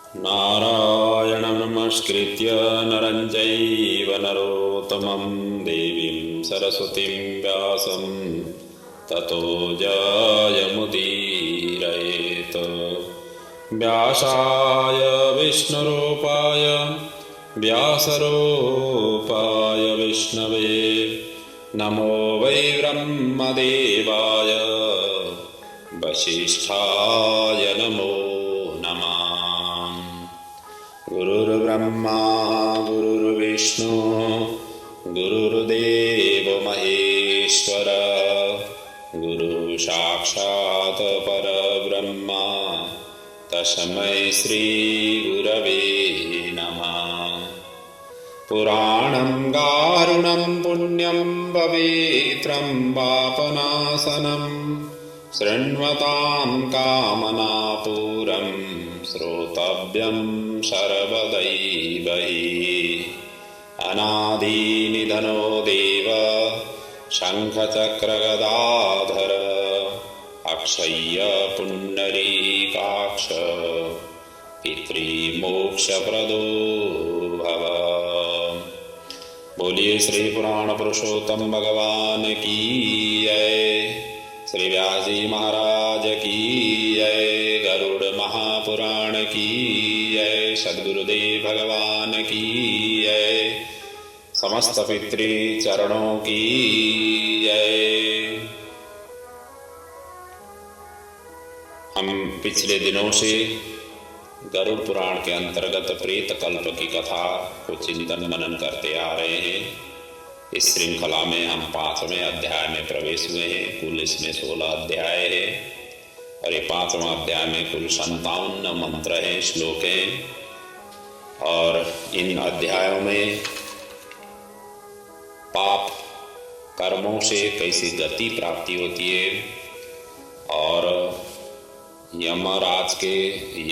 नारायणं नमस्कृत्य नरं चैव नरोत्तमं देवीं सरस्वतीं व्यासं ततो जयमुदीरयेत्। व्यासाय विष्णुरूपाय व्यासरूपाय विष्णवे नमो वै ब्रह्मदेवाय वसिष्ठाय नमो नमः। गुरुर्ब्रह्मा गुरुर्विष्णु गुरुर्देव महेश्वर गुरु साक्षात् परब्रह्मा तस्मै श्री गुरवे नमः। पुराणं गारुणं पुण्यं पवित्रं पापनाशनं शृण्वतां कामनापूरं श्रोतव्यं सर्वदैव हि। अनादिनिधनो देव शङ्खचक्रगदाधर अक्षय्य पुण्डरीकाक्ष पितृमोक्षप्रदो भव। बोलिए श्री पुराण पुरुषोत्तम भगवान की जय। श्री व्यास जी महाराज की जय। गरुड़ महापुराण की जय। सद्गुरुदेव भगवान की जय। समस्त पितृ चरणों की जय। हम पिछले दिनों से गरुड़ पुराण के अंतर्गत प्रेत कल्प की कथा को चिंतन मनन करते आ रहे हैं। इस श्रृंखला में हम 5वें अध्याय में प्रवेश हुए हैं। कुल इसमें 16 अध्याय है और ये 5वां अध्याय में कुल 57 मंत्र हैं, श्लोक हैं। और इन अध्यायों में पाप कर्मों से कैसी गति प्राप्ति होती है और यमराज के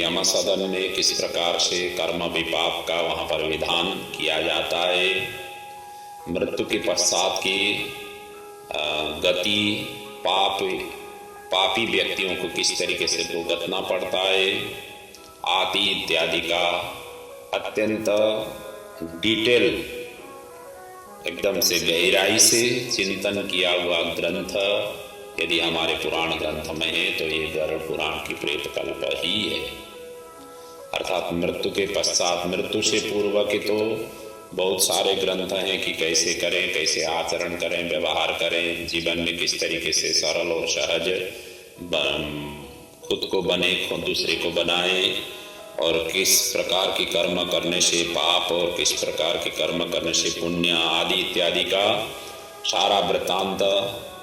यम सदन में किस प्रकार से कर्म विपाक का वहाँ पर विधान किया जाता है। मृत्यु के पश्चात की गति पापी व्यक्तियों को किस तरीके से भुगतना पड़ता है आदि इत्यादि का अत्यंत डिटेल एकदम से गहराई से चिंतन किया हुआ ग्रंथ यदि हमारे पुराण ग्रंथ में है तो ये गरुड़ पुराण की प्रेत कल्प ही है। अर्थात मृत्यु के पश्चात, मृत्यु से पूर्व के तो बहुत सारे ग्रंथ हैं कि कैसे करें, कैसे आचरण करें, व्यवहार करें, जीवन में किस तरीके से सरल और सहज खुद को बने, खुद दूसरे को बनाए और किस प्रकार की कर्म करने से पाप और किस प्रकार के कर्म करने से पुण्य आदि इत्यादि का सारा वृत्तांत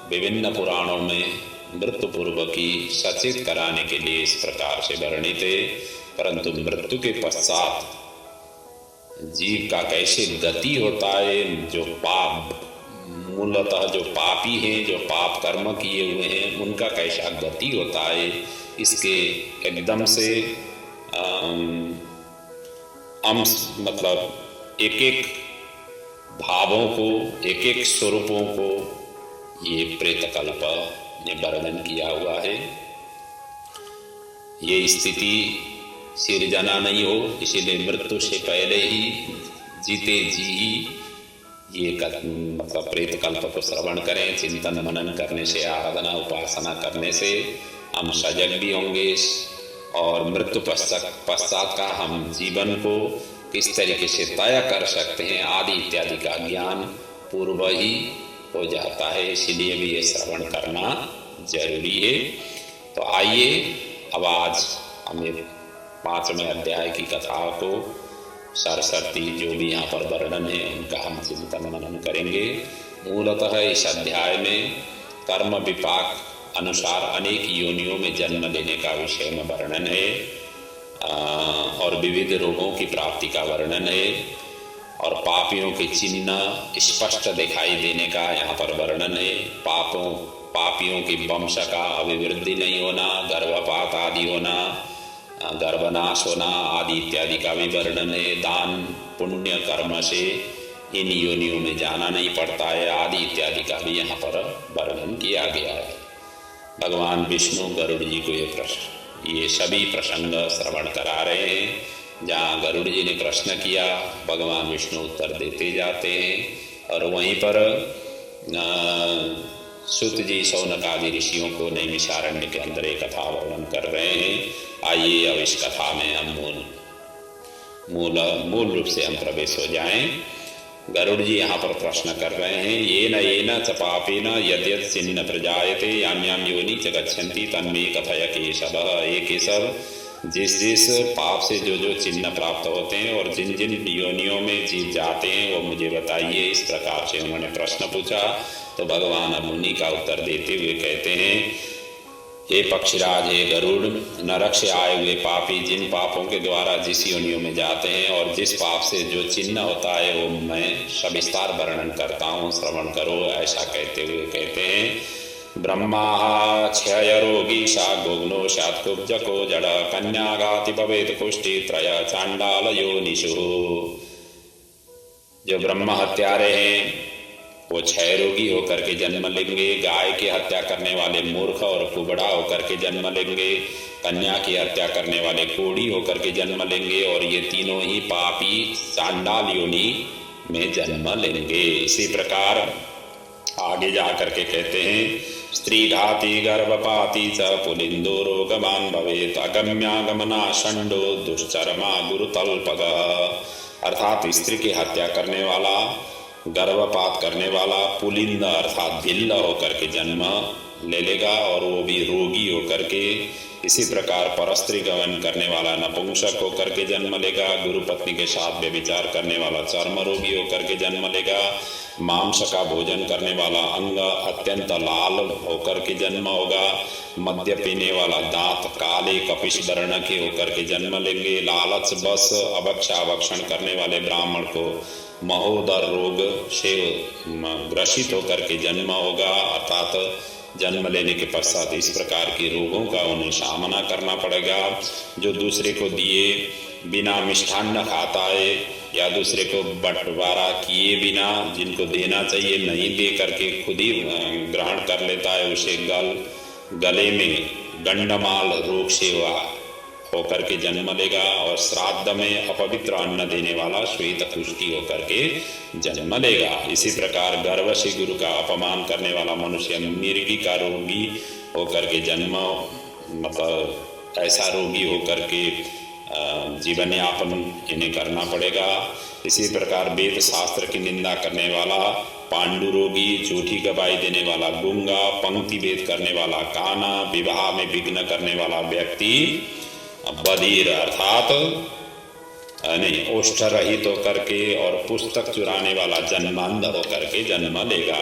विभिन्न पुराणों में मृत्यु पूर्व की सचेत कराने के लिए इस प्रकार से वर्णित है। परंतु मृत्यु के पश्चात जीव का कैसे गति होता है, जो पाप मूलतः जो पापी हैं, जो पाप कर्म किए हुए हैं, उनका कैसा गति होता है, इसके एकदम से अंश मतलब एक एक भावों को, एक एक स्वरूपों को ये प्रेत कल्प ने वर्णन किया हुआ है। ये स्थिति सिरजना नहीं हो, इसीलिए मृत्यु से पहले ही जीते जी ही ये मतलब प्रेत कल्प को श्रवण करें। चिंतन मनन करने से, आराधना उपासना करने से हम सजग भी होंगे और मृत्यु पश्चात का हम जीवन को किस तरीके से तय कर सकते हैं आदि इत्यादि का ज्ञान पूर्व ही हो जाता है। इसीलिए भी ये श्रवण करना जरूरी है। तो आइए अब आज हमें 5वें अध्याय की कथा को सरस्वती जो भी यहाँ पर वर्णन है उनका हम चिंतन मनन करेंगे। मूलतः इस अध्याय में कर्म विपाक अनुसार अनेक योनियों में जन्म लेने का विषय में वर्णन है और विविध रोगों की प्राप्ति का वर्णन है और पापियों के चिन्ह स्पष्ट दिखाई देने का यहाँ पर वर्णन है। पापियों की वंश का अभिवृद्धि नहीं होना, गर्भपात आदि होना, गर्भनाश होना आदि इत्यादि का भी वर्णन है। दान पुण्य कर्म से इन योनियों में जाना नहीं पड़ता है आदि इत्यादि का भी यहाँ पर वर्णन किया गया है। भगवान विष्णु गरुड़ जी को ये सभी प्रसंग श्रवण करा रहे हैं जहाँ गरुड़ जी ने प्रश्न किया, भगवान विष्णु उत्तर देते जाते हैं। और वहीं पर सुत जी शौनक आदि ऋषियों को नैमिषारण्य के अंदर एक कथा वर्णन कर रहे हैं। आइए अब इस कथा में हम मूल रूप से हम प्रवेश हो जाएं। गरुड़ जी यहाँ पर प्रश्न कर रहे हैं, ये न च पापेन यद्यत् छिन्न प्रजायते यान्याम योनि च गच्छन्ति तन्मे कथय केशव। ये केशव, जिस पाप से जो चिन्ह प्राप्त होते हैं और जिन जिन योनियों में जीव जाते हैं वो मुझे बताइए। इस प्रकार से उन्होंने प्रश्न पूछा। तो भगवान मुनि का उत्तर देते हुए कहते हैं, हे पक्षीराज, हे गरुड़, नरक से आए हुए पापी जिन पापों के द्वारा जिस योनियों में जाते हैं और जिस पाप से जो चिन्ह होता है वो मैं सविस्तार वर्णन करता हूँ, श्रवण करो। ऐसा कहते हुए कहते हैं, ब्रह्मा क्षय रोगी शागोग्नो शात्कुब्जको जड़ कन्यागाति भवेत पुष्टि त्रय चांडाल योनिषु। जो ब्रह्म हत्यारे हैं वो क्षय रोगी होकर के जन्म लेंगे, गाय की हत्या करने वाले मूर्ख और कुबड़ा होकर के जन्म लेंगे, कन्या की हत्या करने वाले कोढ़ी होकर के जन्म लेंगे, और ये तीनों ही पापी चांडाल योनि में जन्म लेंगे। इसी प्रकार आगे जाकर के कहते हैं, स्त्री घाती गर्भपाती च पुलिंदो रोगवान भवेत अगम्यागमना षंडो दुश्चरमा गुरुतल्पग। अर्थात स्त्री की हत्या करने वाला, गर्भपात करने वाला, पुलिंद अर्थात भिल्ल होकर के जन्म ले लेगा और वो भी रोगी होकर के। इसी प्रकार परस्त्री गमन करने वाला नपुंसक होकर के जन्म लेगा, गुरु पत्नी के साथ व्यभिचार करने वाला चर्म रोगी होकर के जन्म लेगा, मांस का भोजन करने वाला अंग अत्यंत लाल होकर के जन्म होगा, मद्य पीने वाला दांत काले कपिश वर्ण के होकर के जन्म लेंगे, लालच बस अभक्षाभक्षण करने वाले ब्राह्मण को महोदर रोग से ग्रसित होकर के जन्म होगा। अर्थात जन्म लेने के पश्चात इस प्रकार के रोगों का उन्हें सामना करना पड़ेगा। जो दूसरे को दिए बिना मिष्ठान्न खाता है या दूसरे को बंटवारा किए बिना जिनको देना चाहिए नहीं दे करके खुद ही ग्रहण कर लेता है, उसे गले में गंडमाल रोग से होकर के जन्म लेगा। और श्राद्ध में अपवित्र अन्न देने वाला श्वेत कुष्ठी होकर के जन्म लेगा। इसी प्रकार गर्भ से गुरु का अपमान करने वाला मनुष्य मिर्गी का रोगी होकर के जन्म, मतलब ऐसा रोगी होकर के जीवन यापन इन्हें करना पड़ेगा। इसी प्रकार वेद शास्त्र की निंदा करने वाला पांडु रोगी, झूठी गवाही देने वाला गूंगा, पंक्ति भेद करने वाला काना, विवाह में विघ्न करने वाला व्यक्ति बधिर अर्थात नहीं ओष्ठ रहित होकर के और पुस्तक चुराने वाला जन्मांध होकर के जन्म लेगा।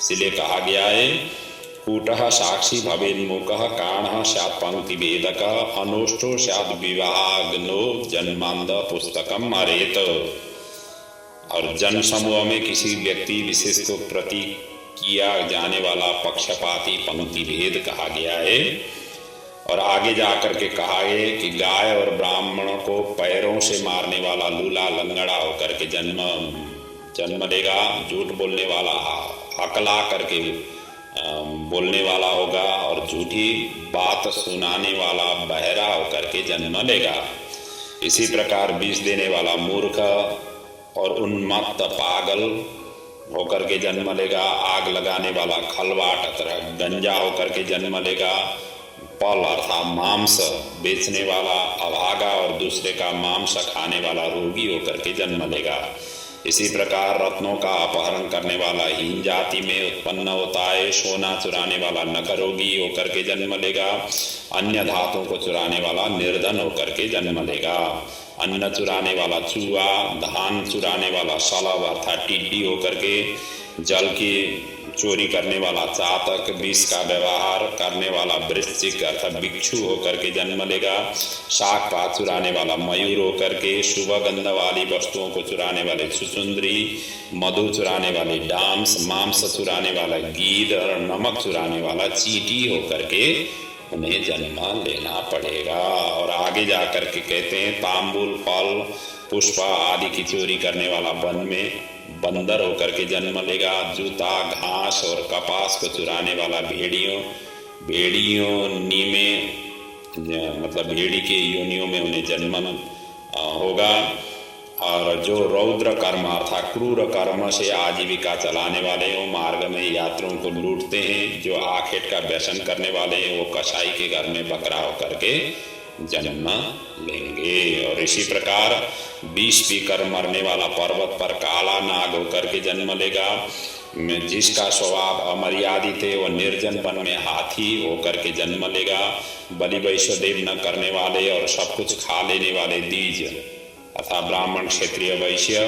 इसलिए कहा गया है, कूटः साक्षी भवेन्मुखः काणः स्यात् पंक्ति भेदक अनोष्ठो स्यात् विवाहाग्नो जन्मांध पुस्तकम हरेत। और जन समूह में किसी व्यक्ति विशेष को प्रति किया जाने वाला पक्षपाती पंक्ति भेद कहा गया है। और आगे जाकर के कहा है कि गाय और ब्राह्मणों को पैरों से मारने वाला लूला लंगड़ा होकर के जन्म लेगा। झूठ बोलने वाला हकला करके बोलने वाला होगा और झूठी बात सुनाने वाला बहरा होकर के जन्म लेगा। इसी प्रकार विष देने वाला मूर्ख और उन्मत्त पागल होकर के जन्म लेगा। आग लगाने वाला खलवाट गंजा होकर के जन्म लेगा। पल अर्थात मांस बेचने वाला अभागा और दूसरे का मांस खाने वाला रोगी होकर के जन्म लेगा। इसी प्रकार रत्नों का अपहरण करने वाला हीन जाति में उत्पन्न होता है। सोना चुराने वाला नख रोगी होकर के जन्म लेगा। अन्य धातुओं को चुराने वाला निर्धन होकर के जन्म लेगा। अन्न चुराने वाला चूहा, धान चुराने वाला सलभ अर्थात टिड्डी होकर के, जल की चोरी करने वाला चातक, विष का व्यवहार करने वाला वृश्चिक अर्थात भिक्षु होकर के जन्म लेगा। शाक पात चुराने वाला मयूर होकर के, शुभ गंध वाली वस्तुओं को चुराने वाले छुचुंदरी, मधु चुराने वाले डांस, मांस चुराने वाला गीद और नमक चुराने वाला चींटी होकर के उन्हें जन्म लेना पड़ेगा। और आगे जाकर के कहते हैं, तांबुल, फल, पुष्प आदि की चोरी करने वाला वन में बंदर होकर के जन्म लेगा। जूता, घास और कपास को चुराने वाला भेड़ियों नीमे मतलब भेड़ी के योनियों में उन्हें जन्म होगा। और जो रौद्र कर्म अर्थात क्रूर कर्म से आजीविका चलाने वाले हो, मार्ग में यात्रियों को लूटते हैं, जो आखेट का व्यसन करने वाले हैं, वो कसाई के घर में बकरा होकर के जन्म लेंगे। और इसी प्रकार विष पीकर मरने वाला पर्वत पर काला नाग होकर के जन्म लेगा। जिसका स्वभाव अमर्यादित है वो निर्जन वन में हाथी होकर के जन्म लेगा। बलि वैश्वदेव न करने वाले और सब कुछ खा लेने वाले दीज अर्थात ब्राह्मण क्षत्रिय वैश्य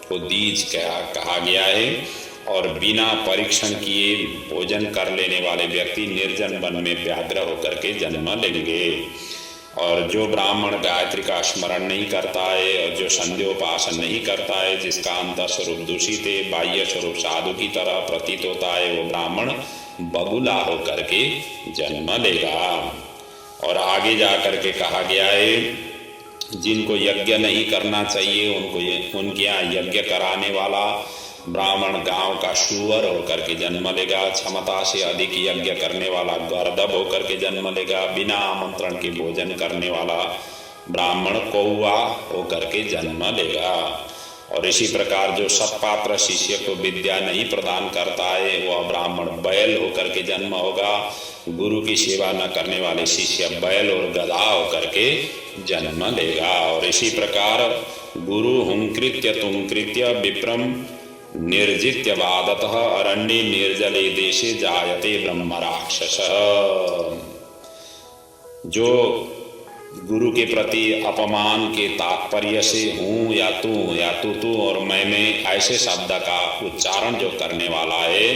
को दीज कहा गया है। और बिना परीक्षण किए भोजन कर लेने वाले व्यक्ति निर्जन वन में व्याघ्र होकर के जन्म लेंगे। और जो ब्राह्मण गायत्री का स्मरण नहीं करता है और जो संध्योपासन नहीं करता है, जिसका अंतर स्वरूप दूषित है, बाह्य स्वरूप साधु की तरह प्रतीत होता है, वो ब्राह्मण बगुला होकर के जन्म लेगा। और आगे जा करके कहा गया है जिनको यज्ञ नहीं करना चाहिए उनके यहाँ यज्ञ कराने वाला ब्राह्मण गांव का शुअर होकर के जन्म लेगा। क्षमता से अधिक यज्ञ करने वाला गर्दभ होकर के जन्म लेगा। बिना आमंत्रण के भोजन करने वाला ब्राह्मण कौवा होकर के जन्म लेगा। और इसी प्रकार जो सत्पात्र शिष्य को विद्या नहीं प्रदान करता है वह ब्राह्मण बैल होकर के जन्म होगा। गुरु की सेवा न करने वाले शिष्य बैल और गधा होकर के जन्म लेगा। और इसी प्रकार गुरु हुंकृत्य तुंकृत्य विप्रम निर्जित्य वादतः अरण्ये निर्जले देशे जायते ब्रह्म राक्षस। जो गुरु के प्रति अपमान के तात्पर्य से हूँ या तू और मैं ऐसे शब्द का उच्चारण जो करने वाला है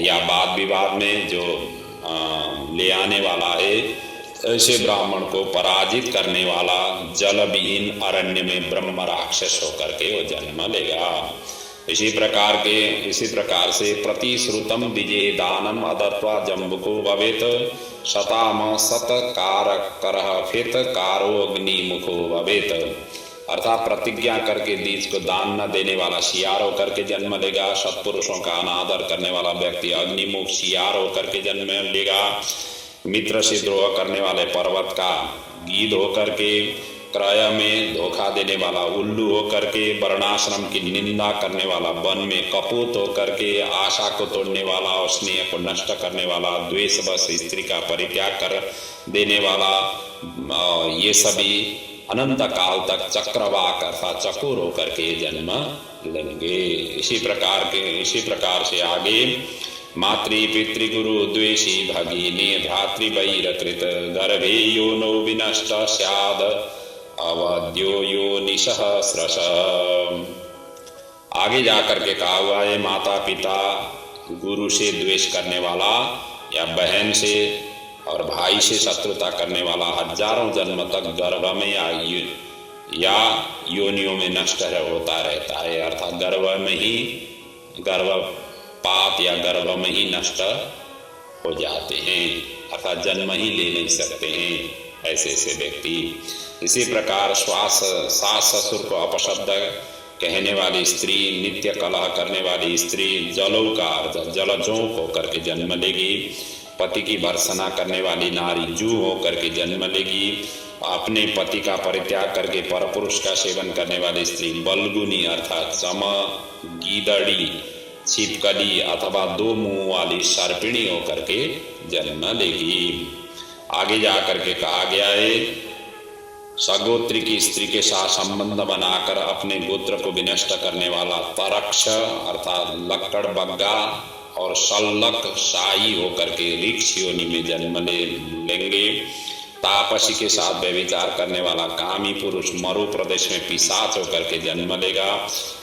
या वाद विवाद में जो ले आने वाला है, ऐसे ब्राह्मण को पराजित करने वाला जल विहीन अरण्य में ब्रह्म राक्षस होकर के वो जन्म लेगा। इसी प्रकार से प्रतिश्रुतम विजय दानम अदत्वा जम्बुको भवेत शताम सतकारः फित कारो अग्निमुखो भवेत। अर्थात प्रतिज्ञा करके बीज को दान न देने वाला शियार होकर के जन्म लेगा। सत्पुरुषों का अनादर करने वाला व्यक्ति अग्निमुख शियार होकर के जन्म लेगा। मित्र से द्रोह करने वाले पर्वत का गीध होकर के, क्रय में धोखा देने वाला उल्लू होकर के, वर्णाश्रम की निंदा करने वाला वन में कपूत होकर के, आशा को तोड़ने वाला और स्नेह को नष्ट करने वाला, द्वेष बस स्त्री का परित्याग कर देने वाला, ये सभी अनंत काल तक चक्रवाक अर्थात चकोर होकर के जन्म लेंगे। इसी प्रकार से आगे मातृ पितृगुरु द्वेषी भगिनी भ्रातृवैरकृत गर्भे यो नो विनष्ट स्याद अवध्यो यो निसहस्रश। आगे जाकर के कहा हुआ है माता पिता गुरु से द्वेष करने वाला या बहन से और भाई से शत्रुता करने वाला हजारों जन्म तक गर्भ में या योनियों में नष्ट होता रहता है। अर्थात गर्भपात या गर्भ में ही नष्ट हो जाते हैं, अर्थात जन्म ही ले नहीं सकते हैं ऐसे व्यक्ति। इसी प्रकार सास ससुर को अपशब्द कहने वाली स्त्री, नित्य कलह करने वाली स्त्री, जलौकार जलजोंक होकर के जन्म लेगी। पति की भर्त्सना करने वाली नारी जू होकर के जन्म लेगी। अपने पति का परित्याग करके परपुरुष का सेवन करने वाली स्त्री बलगुनी अर्थात चम, गीदड़ी, छिपकली अथवा दो मुंह वाली सर्पिणी होकर के जन्म लेगी। आगे जाकर के कहा गया है सगोत्री की स्त्री के साथ संबंध बनाकर अपने गोत्र को विनष्ट करने वाला तरक्ष अर्थात लक्कड़ बग्गा और सल्लक शाही होकर के ऋक्ष योनि में जन्म लेंगे। तापसी के साथ व्यभिचार करने वाला कामी पुरुष मरु प्रदेश में पिशाच होकर के जन्म लेगा।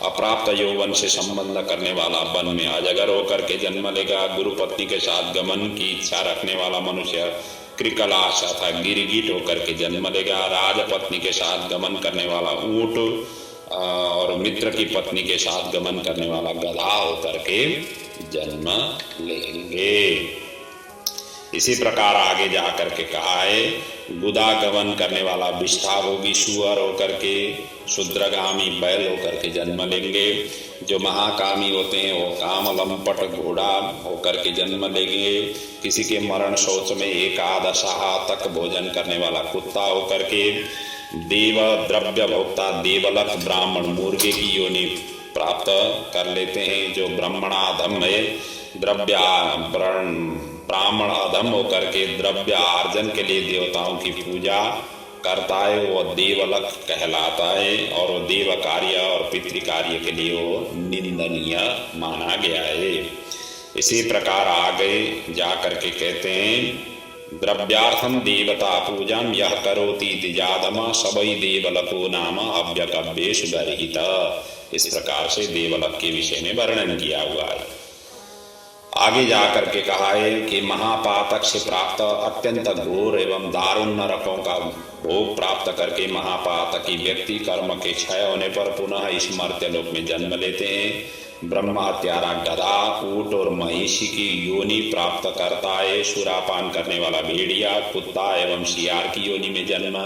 अप्राप्त यौवन से संबंध करने वाला वन में अजगर होकर के जन्म लेगा। गुरु पत्नी के साथ गमन की इच्छा रखने वाला मनुष्य क्रिकलाश अथा गिरगिट होकर के जन्म लेगा। राजपत्नी के साथ गमन करने वाला ऊंट और मित्र की पत्नी के साथ गमन करने वाला गधा होकर के जन्म लेंगे। इसी प्रकार आगे जाकर के कहा है गुदा गमन करने वाला विष्ठाभोगी सुअर होकर के, शूद्रगामी बैल होकर के जन्म लेंगे। जो महाकामी होते हैं वो काम लंपट घोड़ा होकर के जन्म लेंगे। किसी के मरण शौच में एकादशाह तक भोजन करने वाला कुत्ता होकर के, देव द्रव्य भोक्ता देवलक ब्राह्मण मुर्गे की योनि प्राप्त कर लेते हैं। जो ब्राह्मणाधम है, ब्राह्मण अधम होकर के द्रव्य आर्जन के लिए देवताओं की पूजा करता है, वो देवलक कहलाता है और वो देव कार्य और पितृ कार्य के लिए वो निंदनीय माना गया है। इसी प्रकार आगे जा करके कहते हैं द्रव्यार्थम देवता पूजम यह करोति दिजादम सबई देवलको नाम अव्यकव्येषु गर्हित। इस प्रकार से देवलक के विषय में वर्णन किया हुआ है। आगे जाकर के कहा है कि महापातक से प्राप्त अत्यंत घोर एवं दारुण नरकों का भोग प्राप्त करके महापातकी व्यक्ति कर्म के क्षय होने पर पुनः इस मर्त्यलोक में जन्म लेते हैं। ब्रह्म हत्यारा गधा, ऊंट और महिषी की योनि प्राप्त करता है। सुरापान करने वाला भेड़िया, कुत्ता एवं शियार की योनि में जन्म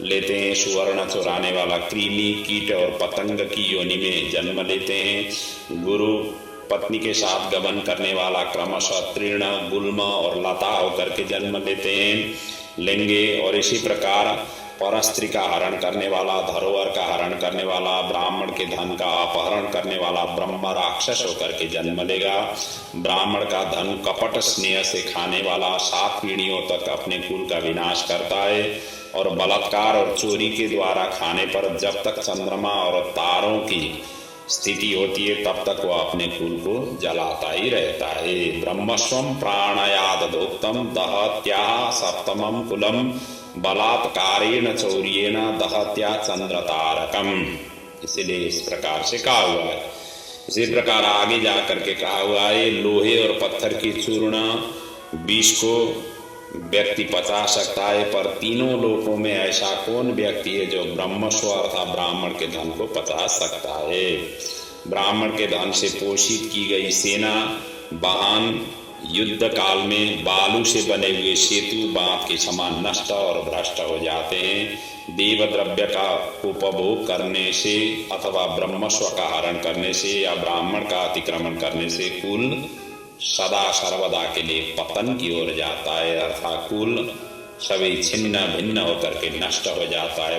लेते हैं। सुवर्ण चुराने वाला कृमि, कीट और पतंग की योनि में जन्म लेते हैं। गुरु पत्नी के साथ गमन करने वाला क्रमशः तृण, गुल्म और लता होकर के जन्म लेते हैं, लेंगे। और इसी प्रकार परस्त्री का हरण करने वाला, धरोहर का हरण करने वाला, ब्राह्मण के धन का अपहरण करने वाला ब्रह्म राक्षस होकर के जन्म लेगा। ब्राह्मण का धन कपट स्नेह से खाने वाला 7 पीढ़ियों तक अपने कुल का विनाश करता है और बलात्कार और चोरी के द्वारा खाने पर जब तक चंद्रमा और तारों की स्थिति होती है तब तक वह अपने कुल को जलाता ही रहता है। ब्रह्मस्वम प्राणयादोक्तम दहत्या सप्तमम कुलम बलात्कारेण चौर्येण दहत्या चंद्र तारकम। इसलिए इस प्रकार से कहा हुआ है। इसी प्रकार आगे जा करके कहा हुआ है लोहे और पत्थर की चूर्ण विष को व्यक्ति पचा सकता है, पर तीनों लोकों में ऐसा कौन व्यक्ति है जो ब्रह्मस्व अर्थात ब्राह्मण के धन को पचा सकता है। ब्राह्मण के धन से पोषित की गई सेना, वाहन युद्ध काल में बालू से बने हुए सेतु बांध के समान नष्ट और भ्रष्ट हो जाते हैं। देव द्रव्य का उपभोग करने से अथवा ब्रह्मस्व का हरण करने से या ब्राह्मण का अतिक्रमण करने से कुल सदा सर्वदा के लिए पतन की ओर जाता है, अर्थात कुल सभी छिन्न भिन्न होकर के नष्ट हो जाता है,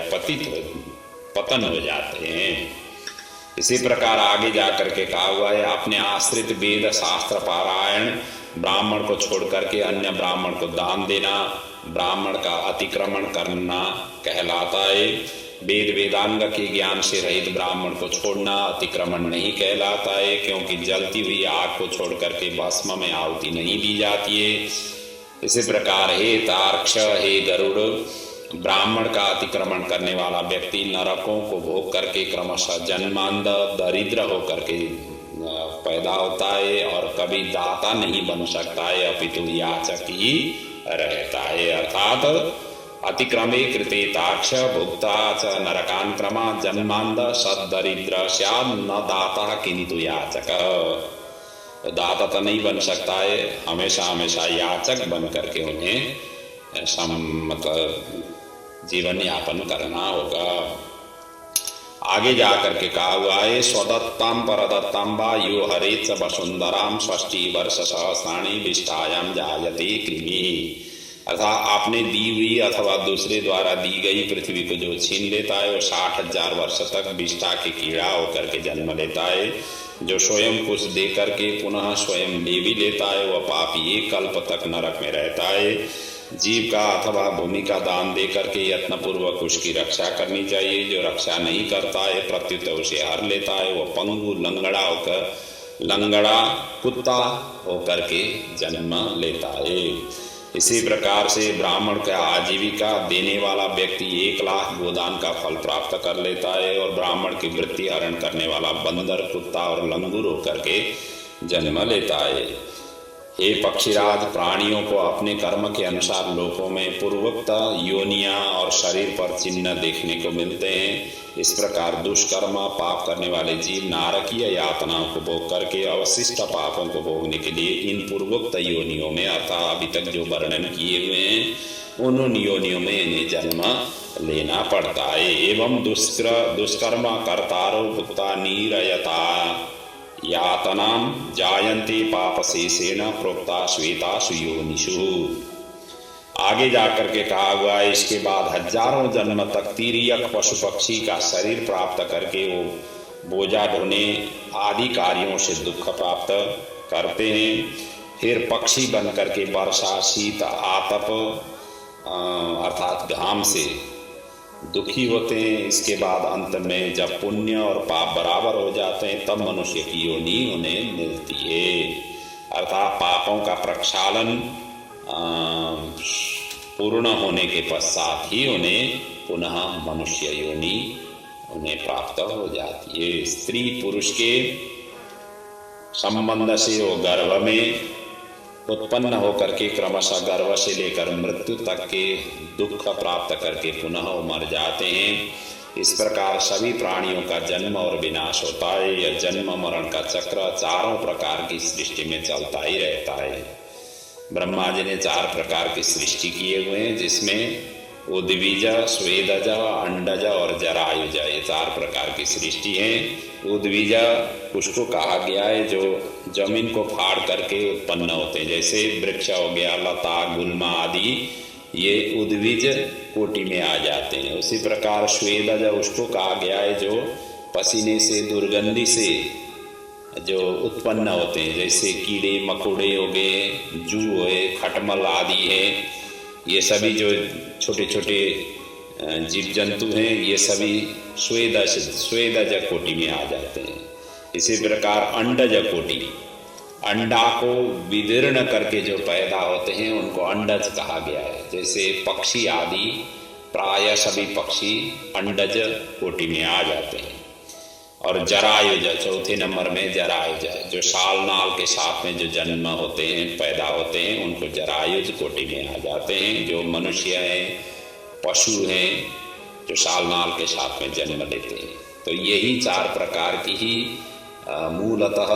पतन हो जाते हैं। इसी प्रकार आगे जाकर के कहा हुआ है अपने आश्रित वेद शास्त्र पारायण ब्राह्मण को छोड़ करके अन्य ब्राह्मण को दान देना ब्राह्मण का अतिक्रमण करना कहलाता है। वेद वेदांग के ज्ञान से रहित ब्राह्मण को छोड़ना अतिक्रमण नहीं कहलाता है, क्योंकि जलती हुई आग को छोड़ करके भस्म में आहुति नहीं दी जाती है। इसी प्रकार हे तार्क्ष, हे गरुड़, ब्राह्मण का अतिक्रमण करने वाला व्यक्ति नरकों को भोग करके क्रमशः जन्मांध दरिद्र होकर के पैदा होता है और कभी दाता नहीं बन सकता है, अपितु याचक ही रहता है। अर्थात अतिक्रमे कृते ताक्ष भुक्ता च नरकान क्रमा जन्मांध सदरिद्र स्याद न दाता किंतु याचक। दाता तो नहीं बन सकता है, हमेशा हमेशा याचक बन करके उन्हें मतलब जीवन यापन करना होगा। आगे जाकर के कहा हुआ है स्वदत्ताम परदत्ताम वा यो हरेच वसुंधराम षष्ठी वर्ष सहस्राणी विष्ठायाम जायते कृमि। अर्थात आपने दी हुई अथवा दूसरे द्वारा दी गई पृथ्वी को जो छीन लेता है वो 60,000 वर्ष तक विष्ठा के कीड़ा होकर के जन्म लेता है। जो स्वयं कुछ दे करके पुनः स्वयं ले भी लेता है वह पापी 1 कल्प तक नरक में रहता है। जीव का अथवा भूमि का दान दे करके यत्न पूर्वक उसकी रक्षा करनी चाहिए। जो रक्षा नहीं करता है प्रत्युत उसे हर लेता है वह पंगु लंगड़ा कुत्ता होकर के जन्म लेता है। इसी प्रकार से ब्राह्मण का आजीविका देने वाला व्यक्ति 1 लाख गोदान का फल प्राप्त कर लेता है और ब्राह्मण की वृत्ति हरण करने वाला बंदर, कुत्ता और लंगूर होकर के जन्म लेता है। हे पक्षीराज, प्राणियों को अपने कर्म के अनुसार लोकों में पूर्वोक्त योनियां और शरीर पर चिन्ह देखने को मिलते हैं। इस प्रकार दुष्कर्म पाप करने वाले जीव नारकीय यातनाओं को भोग करके अवशिष्ट पापों को भोगने के लिए इन पूर्वोक्त योनियों में अर्थात अभी तक जो वर्णन किए हुए हैं उन योनियों में इन्हें जन्म लेना पड़ता है। एवं दुष्कर्म कर्तारो भुक्ता नीरयता यातनाम जायन्ते पापशेषेण प्रोक्ता श्वेतासु योनिषु। आगे जाकर के कहा हुआ है, इसके बाद हजारों जन्म तक तिर्यक पशु पक्षी का शरीर प्राप्त करके वो बोझा ढोने आदि कार्यों से दुख प्राप्त करते हैं। फिर पक्षी बन करके वर्षा शीत आतप अर्थात घाम से दुखी होते हैं। इसके बाद अंत में जब पुण्य और पाप बराबर हो जाते हैं तब मनुष्य की योनि उन्हें मिलती है। अर्थात पापों का प्रक्षालन पूर्ण होने के पश्चात ही उन्हें पुनः मनुष्य योनि उन्हें प्राप्त हो जाती है। स्त्री पुरुष के संबंध से वो गर्भ में उत्पन्न होकर के क्रमशः गर्भ से लेकर मृत्यु तक के दुख प्राप्त करके पुनः वो मर जाते हैं। इस प्रकार सभी प्राणियों का जन्म और विनाश होता है। यह जन्म मरण का चक्र चारों प्रकार की सृष्टि में चलता ही रहता है। ब्रह्मा जी ने 4 प्रकार की सृष्टि किए हुए हैं, जिसमें उद्वीज, स्वेदज, अंडज और जरायुज, ये 4 प्रकार की सृष्टि है। उद्वीज उसको कहा गया है जो जमीन को फाड़ करके उत्पन्न होते हैं, जैसे वृक्ष हो गया, लता, गुल्मा आदि, ये उद्वीज कोटि में आ जाते हैं। उसी प्रकार स्वेदज उसको कहा गया है जो पसीने से, दुर्गंधि से जो उत्पन्न होते हैं, जैसे कीड़े मकोड़े हो गए, जू हुए, खटमल आदि है, ये सभी जो छोटे छोटे जीव जंतु हैं, ये सभी स्वेदज कोटि में आ जाते हैं। इसी प्रकार अंडज कोटि, अंडा को विदीर्ण करके जो पैदा होते हैं उनको अंडज कहा गया है। जैसे पक्षी आदि प्राय सभी पक्षी अंडज कोटि में आ जाते हैं। और जरायुज, चौथे नंबर में जरायुज, जो साल नाल के साथ में जो जन्म होते हैं, पैदा होते हैं, उनको जरायुज कोटि में आ जाते हैं। जो मनुष्य हैं, पशु हैं, जो साल नाल के साथ में जन्म लेते हैं। तो यही 4 प्रकार की ही मूलतः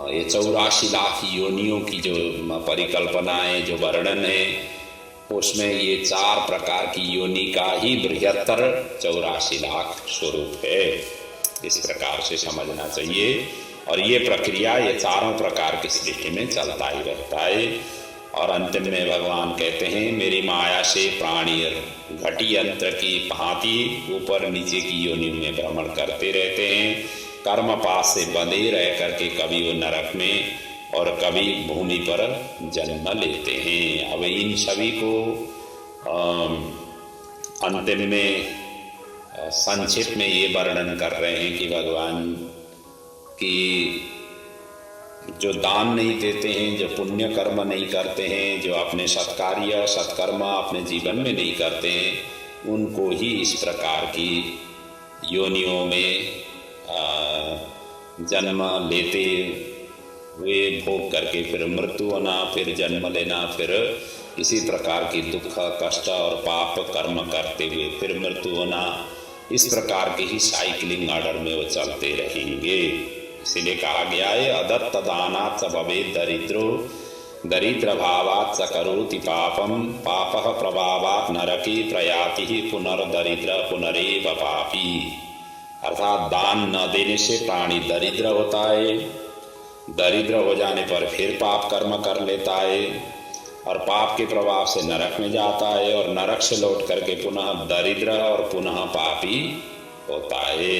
ये 84 लाख योनियों की जो परिकल्पना है, जो वर्णन है, उसमें ये 4 प्रकार की योनि का ही बृहत्तर 84 लाख स्वरूप है। इस प्रकार से समझना चाहिए। और ये प्रक्रिया ये चारों प्रकार की सृष्टि में चलता ही रहता है। और अंतिम में भगवान कहते हैं, मेरी माया से प्राणी घटी यंत्र की भांति ऊपर नीचे की योनि में भ्रमण करते रहते हैं। कर्म पास से बंधे रह करके कभी वो नरक में और कभी भूमि पर जन्म लेते हैं। अब इन सभी को अंतिम में संक्षिप्त में ये वर्णन कर रहे हैं कि भगवान की जो दान नहीं देते हैं, जो पुण्य कर्म नहीं करते हैं, जो अपने सत्कार्य सत्कर्म अपने जीवन में नहीं करते हैं, उनको ही इस प्रकार की योनियों में जन्म लेते हुए भोग करके फिर मृत्यु होना, फिर जन्म लेना, फिर इसी प्रकार की दुख कष्ट और पाप कर्म करते हुए फिर मृत्यु होना, इस प्रकार की ही साइकिलिंग ऑर्डर में वो चलते रहेंगे। इसीलिए कहा गया है, अदत्त दानात् स भवेत् दरिद्रो दरिद्र भावात् स करोति पापम पापः प्रभावात् नरके प्रयाति पुनर्दरिद्र पुनरेव पापी। अर्थात दान न देने से प्राणी दरिद्र होता है, दरिद्र हो जाने पर फिर पाप कर्म कर लेता है और पाप के प्रभाव से नरक में जाता है और नरक से लौट करके पुनः दरिद्र और पुनः पापी होता है।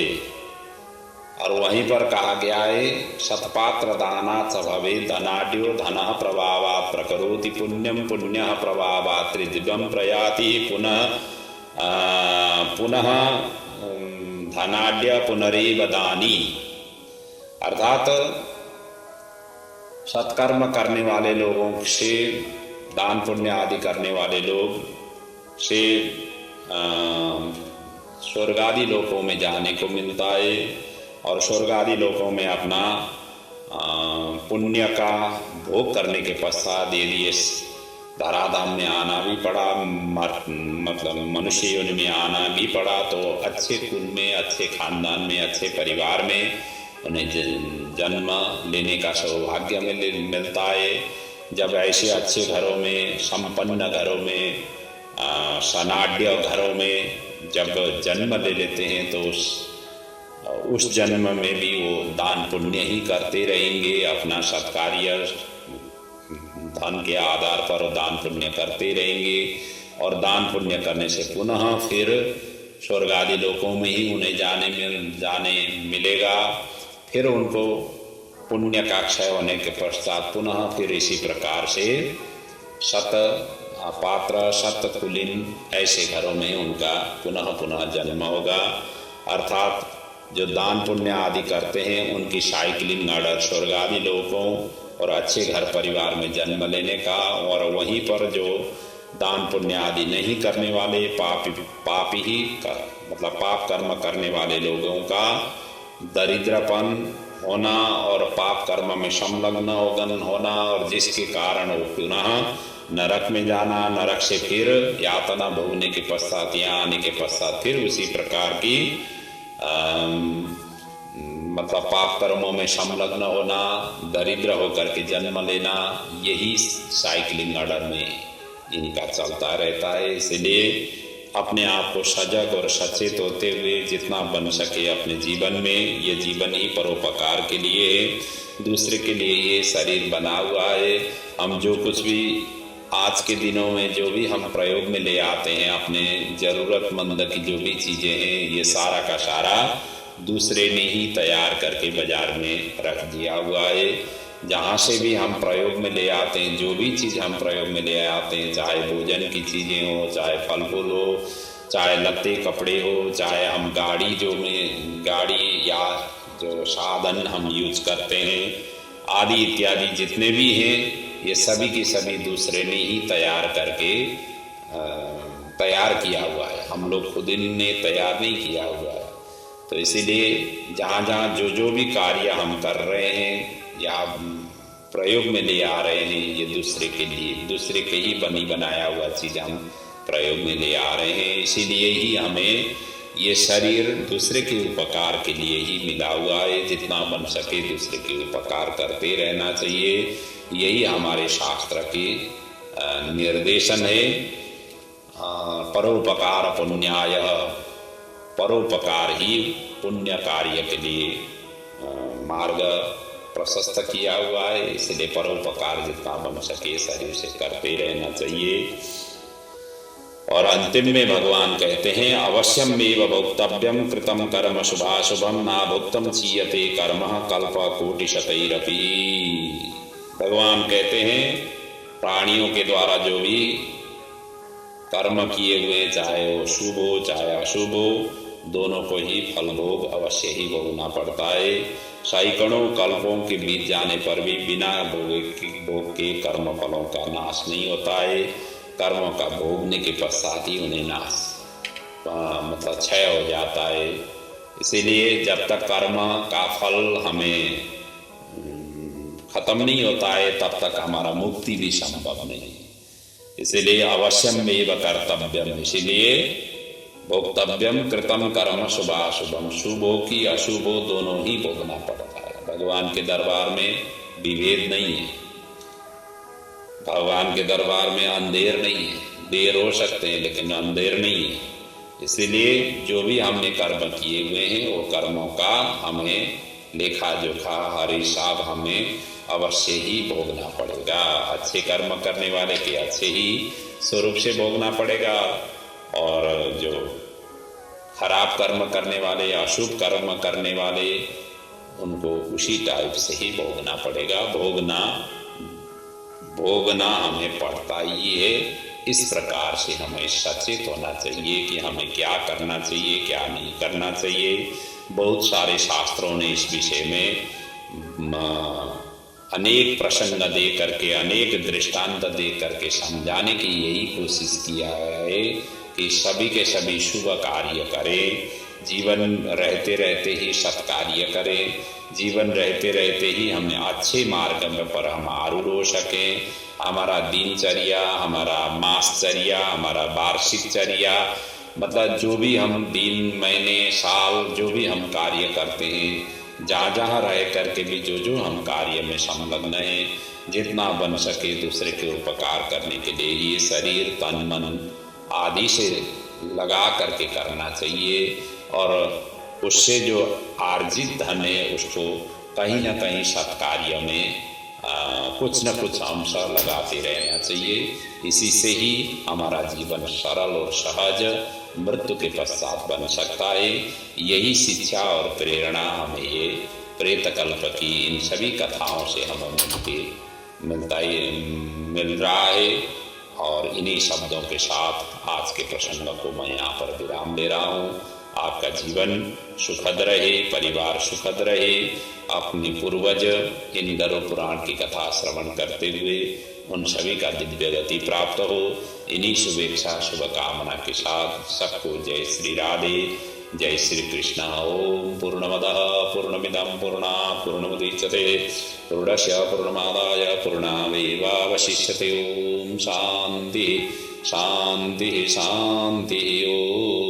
और वहीं पर कहा गया है, सत्पात्र दानात् स भवेत् धनाढ्यो धनः प्रभावात् प्रकरोति पुण्यम पुण्यः प्रभावात् त्रिदिवं प्रयाति पुनः धनाढ्य पुनरेव दानी। अर्थात सत्कर्म करने वाले लोगों से, दान पुण्य आदि करने वाले लोग से स्वर्गादि लोकों में जाने को मिलता है और स्वर्गादि लोकों में अपना पुण्य का भोग करने के पश्चात यदि इस धराधाम में आना भी पड़ा, मतलब मनुष्य योनि में आना भी पड़ा, तो अच्छे कुल में, अच्छे खानदान में, अच्छे परिवार में उन्हें जन्म लेने का सौभाग्य मिलता है। जब ऐसे अच्छे घरों में, संपन्न घरों में, सनाढ्य घरों में जब जन्म ले लेते हैं तो उस जन्म में भी वो दान पुण्य ही करते रहेंगे, अपना सत्कार्य धन के आधार पर दान पुण्य करते रहेंगे और दान पुण्य करने से पुनः फिर स्वर्ग आदि लोकों में ही उन्हें जाने मिलेगा। फिर उनको पुण्य का क्षय होने के पश्चात पुनः फिर इसी प्रकार से शत पात्र शत कुलीन ऐसे घरों में उनका पुनः पुनः जन्म होगा। अर्थात जो दान पुण्य आदि करते हैं उनकी साइकिलिंग ऑर्डर स्वर्ग आदि लोकों और अच्छे घर परिवार में जन्म लेने का, और वहीं पर जो दान पुण्य आदि नहीं करने वाले मतलब पाप कर्म करने वाले लोगों का दरिद्रपन होना और पाप कर्म में संलग्न होना, और जिसके कारण वो पुनः नरक में जाना, नरक से फिर यातना भोगने के पश्चात यहाँ आने के पश्चात फिर उसी प्रकार की मतलब पाप कर्मों में संलग्न होना, दरिद्र होकर के जन्म लेना, यही साइकिलिंग ऑर्डर में इनका चलता रहता है। इसलिए अपने आप को सजग और सचेत होते हुए जितना बन सके अपने जीवन में, ये जीवन ही परोपकार के लिए है, दूसरे के लिए ये शरीर बना हुआ है। हम जो कुछ भी आज के दिनों में जो भी हम प्रयोग में ले आते हैं, अपने ज़रूरतमंद की जो भी चीज़ें हैं, ये सारा का सारा दूसरे ने ही तैयार करके बाजार में रख दिया हुआ है। जहाँ से भी हम प्रयोग में ले आते हैं, जो भी चीज़ हम प्रयोग में ले आते हैं, चाहे भोजन की चीज़ें हो, चाहे फल फूल हो, चाहे लत्ते कपड़े हो, चाहे हम गाड़ी या जो साधन हम यूज करते हैं आदि इत्यादि जितने भी हैं, ये सभी की सभी दूसरे ने ही तैयार करके तैयार किया हुआ है। हम लोग खुद ने तैयार नहीं किया हुआ है। तो इसीलिए जहाँ जहाँ जो भी कार्य हम कर रहे हैं या प्रयोग में ले आ रहे हैं, ये दूसरे के लिए, दूसरे के ही बनाया हुआ चीज़ हम प्रयोग में ले आ रहे हैं। इसीलिए ही हमें ये शरीर दूसरे के उपकार के लिए ही मिला हुआ है। जितना बन सके दूसरे के उपकार करते रहना चाहिए, यही हमारे शास्त्र के निर्देशन है। परोपकार पुण्याय, परोपकार ही पुण्य कार्य के लिए मार्ग प्रशस्त किया हुआ है। इसलिए परोपकार जितना बन सके शरीर से करते रहना चाहिए। और अंतिम में भगवान कहते हैं, अवश्यमेव भोक्तव्यम कृतम कर्म शुभाशुभम ना भुक्तम चीयते कर्म कल्प कोटिशतैरपि। भगवान कहते हैं, प्राणियों के द्वारा जो भी कर्म किए हुए, चाहे वो शुभ हो चाहे अशुभ हो, दोनों को ही फल भोग अवश्य ही भोगना पड़ता है। सैकड़ों कल्पों के बीत जाने पर भी बिना भोग के कर्म फलों का नाश नहीं होता है। कर्मों का भोगने के पश्चात ही उन्हें नाश मतलब क्षय हो जाता है। इसीलिए जब तक कर्म का फल हमें खत्म नहीं होता है, तब तक हमारा मुक्ति भी संभव नहीं। इसीलिए अवश्यमेव कर्तव्यम, इसीलिए भोक्तव्यम कृतम कर्म शुभाशुभम, शुभ हो कि अशुभ हो दोनों ही भोगना पड़ता है। भगवान के दरबार में विभेद नहीं है, भगवान के दरबार में अंधेर नहीं है। देर हो सकते हैं लेकिन अंधेर नहीं है। इसीलिए जो भी हमने कर्म किए हुए हैं वो कर्मों का हमें लेखा जोखा हर हिसाब हमें अवश्य ही भोगना पड़ेगा। अच्छे कर्म करने वाले के अच्छे ही स्वरूप से भोगना पड़ेगा, और जो खराब कर्म करने वाले, अशुभ कर्म करने वाले, उनको उसी टाइप से ही भोगना पड़ेगा। भोगना हमें पड़ता ही है। इस प्रकार से हमें सचेत होना चाहिए कि हमें क्या करना चाहिए, क्या नहीं करना चाहिए। बहुत सारे शास्त्रों ने इस विषय में अनेक प्रसंग दे करके, अनेक दृष्टांत दे करके समझाने की यही कोशिश किया है कि सभी के सभी शुभ कार्य करें, जीवन रहते रहते ही सत्कार्य करें, जीवन रहते रहते ही हमें अच्छे मार्ग पर हम आरूढ़ हो सकें। हमारा दिनचर्या, हमारा मासचर्या, हमारा वार्षिक चर्या, मतलब जो भी हम दिन महीने साल जो भी हम कार्य करते हैं, जहाँ जहाँ रह करके भी जो हम कार्य में संलग्न हैं, जितना बन सके दूसरे के उपकार करने के लिए ये शरीर तन मन आदि से लगा करके करना चाहिए। और उससे जो आर्जित धन है उसको कहीं ना कहीं सत्कार्य में कुछ न कुछ अंश लगाते रहना चाहिए। इसी से ही हमारा जीवन सरल और सहज मृत्यु के पश्चात बन सकता है। यही शिक्षा और प्रेरणा हमें ये प्रेतकल्प की इन सभी कथाओं से हमें मिल रहा है। और इन्हीं शब्दों के साथ आज के प्रसंग को मैं यहाँ पर विराम दे रहा हूँ। आपका जीवन सुखद रहे, परिवार सुखद रहे, अपनी पूर्वज इन गरुड़ पुराण की कथा श्रवण करते हुए उन सभी का दिव्य गति प्राप्त हो। इन्हीं शुभेच्छा शुभकामना के साथ सबको जय श्री राधे, जय श्री कृष्ण। ओम पूर्णमदः पूर्णमिदं पूर्णात् पूर्णमुदच्यते पूर्णस्य पूर्णमादाय पूर्णमेवावशिष्यते। ओम शांति शांति शांति। ओम।